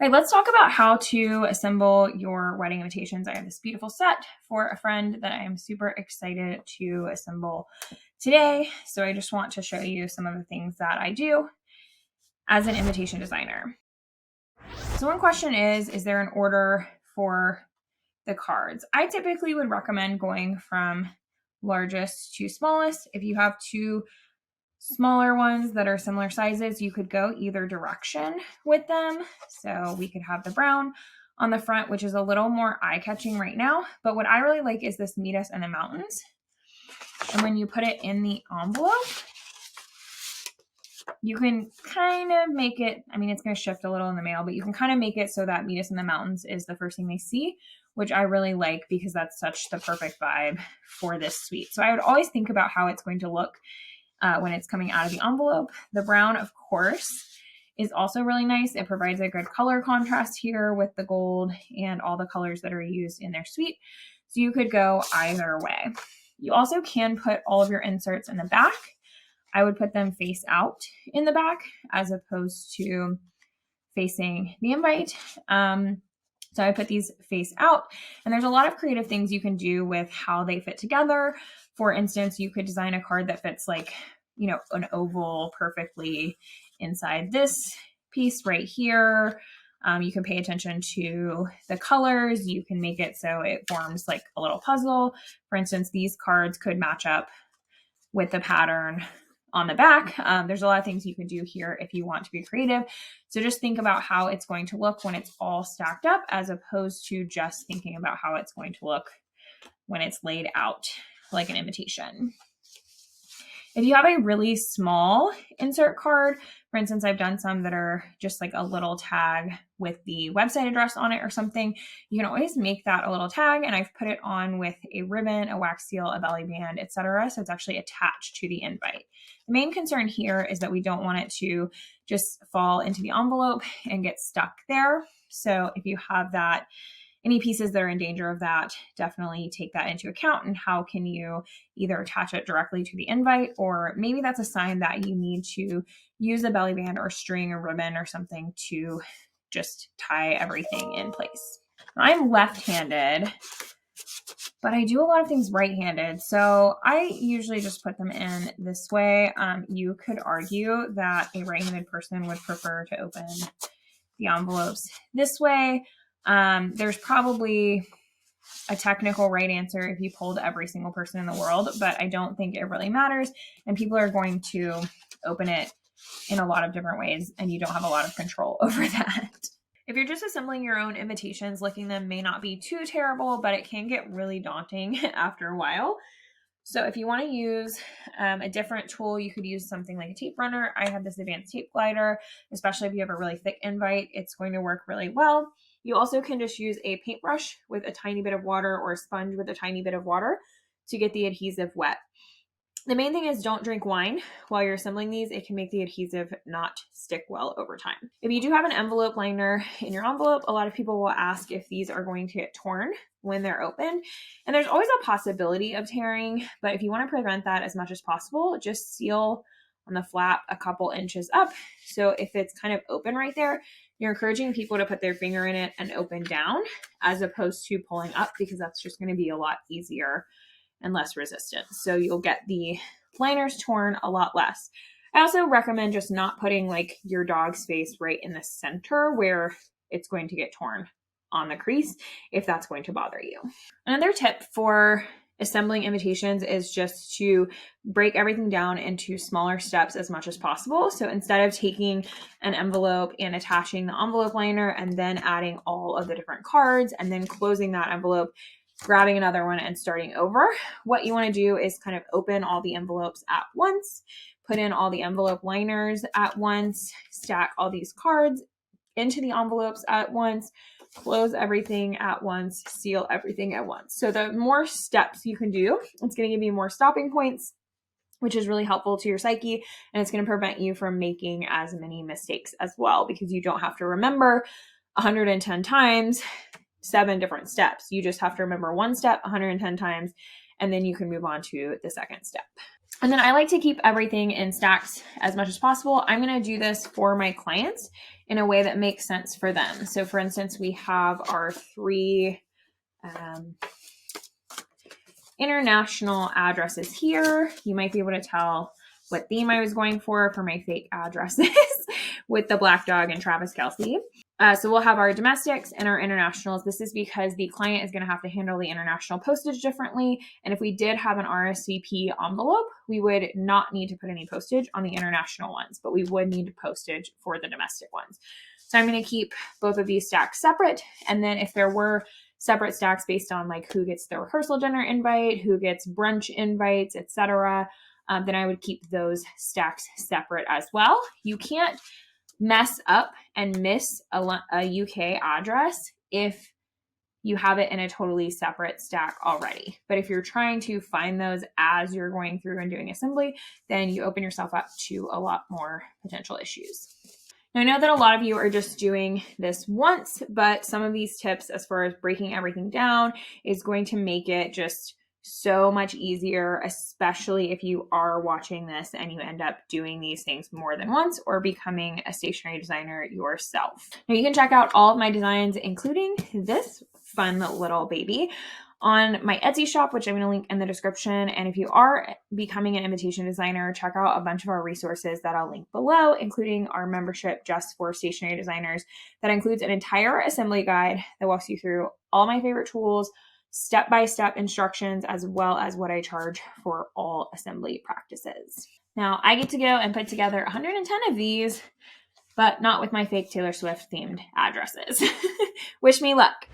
All right, let's talk about how to assemble your wedding invitations. I have this beautiful set for a friend that I am super excited to assemble today. So I just want to show you some of the things that I do as an invitation designer. So one question is there an order for the cards? I typically would recommend going from largest to smallest. If you have two smaller ones that are similar sizes, you could go either direction with them. So we could have the brown on the front, which is a little more eye-catching right now. But what I really like is this Meet Us in the Mountains. And when you put it in the envelope, you can kind of make it, I mean, it's going to shift a little in the mail, but you can kind of make it so that Meet Us in the Mountains is the first thing they see, which I really like because that's such the perfect vibe for this suite. So I would always think about how it's going to look when it's coming out of the envelope. The brown, of course, is also really nice. It provides a good color contrast here with the gold and all the colors that are used in their suite. So you could go either way. You also can put all of your inserts in the back. I would put them face out in the back as opposed to facing the invite. So I put these face out, and there's a lot of creative things you can do with how they fit together. For instance, you could design a card that fits like, you know, an oval perfectly inside this piece right here. You can pay attention to the colors. You can make it so it forms like a little puzzle. For instance, these cards could match up with the pattern on the back. There's a lot of things you can do here if you want to be creative. So just think about how it's going to look when it's all stacked up, as opposed to just thinking about how it's going to look when it's laid out like an invitation. If you have a really small insert card, for instance, I've done some that are just like a little tag with the website address on it or something, you can always make that a little tag, and I've put it on with a ribbon, a wax seal, a belly band, etc. So it's actually attached to the invite. The main concern here is that we don't want it to just fall into the envelope and get stuck there. So if you have that, any pieces that are in danger of that, definitely take that into account. And how can you either attach it directly to the invite, or maybe that's a sign that you need to use a belly band or string or ribbon or something to just tie everything in place. I'm left-handed, but I do a lot of things right-handed. So I usually just put them in this way. You could argue that a right-handed person would prefer to open the envelopes this way. There's probably a technical right answer if you polled every single person in the world, but I don't think it really matters. And people are going to open it in a lot of different ways, and you don't have a lot of control over that. If you're just assembling your own invitations, licking them may not be too terrible, but it can get really daunting after a while. So if you want to use a different tool, you could use something like a tape runner. I have this advanced tape glider, especially if you have a really thick invite, it's going to work really well. You also can just use a paintbrush with a tiny bit of water, or a sponge with a tiny bit of water to get the adhesive wet. The main thing is don't drink wine while you're assembling these. It can make the adhesive not stick well over time. If you do have an envelope liner in your envelope, a lot of people will ask if these are going to get torn when they're opened. And there's always a possibility of tearing, but if you want to prevent that as much as possible, just seal on the flap a couple inches up. So if it's kind of open right there, you're encouraging people to put their finger in it and open down, as opposed to pulling up, because that's just going to be a lot easier and less resistant. So you'll get the liners torn a lot less. I also recommend just not putting like your dog's face right in the center where it's going to get torn on the crease, if that's going to bother you. Another tip for assembling invitations is just to break everything down into smaller steps as much as possible. So instead of taking an envelope and attaching the envelope liner and then adding all of the different cards and then closing that envelope, grabbing another one and starting over, what you want to do is kind of open all the envelopes at once, put in all the envelope liners at once, stack all these cards into the envelopes at once, close everything at once, seal everything at once. So the more steps you can do, it's going to give you more stopping points, which is really helpful to your psyche, and it's going to prevent you from making as many mistakes as well, because you don't have to remember 110 times 7 different steps. You just have to remember one step 110 times, and then you can move on to the second step. And then I like to keep everything in stacks as much as possible. I'm going to do this for my clients in a way that makes sense for them. So for instance, we have our 3 international addresses here. You might be able to tell what theme I was going for my fake addresses with the black dog and Travis Kelce. So we'll have our domestics and our internationals. This is because the client is going to have to handle the international postage differently. And if we did have an RSVP envelope, we would not need to put any postage on the international ones, but we would need postage for the domestic ones. So I'm going to keep both of these stacks separate. And then if there were separate stacks based on like who gets the rehearsal dinner invite, who gets brunch invites, etc., then I would keep those stacks separate as well. You can't mess up and miss a UK address if you have it in a totally separate stack already. But if you're trying to find those as you're going through and doing assembly, then you open yourself up to a lot more potential issues. Now, I know that a lot of you are just doing this once, but some of these tips as far as breaking everything down is going to make it just so much easier, especially if you are watching this and you end up doing these things more than once or becoming a stationery designer yourself. Now you can check out all of my designs, including this fun little baby, on my Etsy shop, which I'm going to link in the description. And if you are becoming an invitation designer, check out a bunch of our resources that I'll link below, including our membership just for stationery designers that includes an entire assembly guide that walks you through all my favorite tools, step-by-step instructions, as well as what I charge for all assembly practices. Now, I get to go and put together 110 of these, but not with my fake Taylor Swift themed addresses. Wish me luck.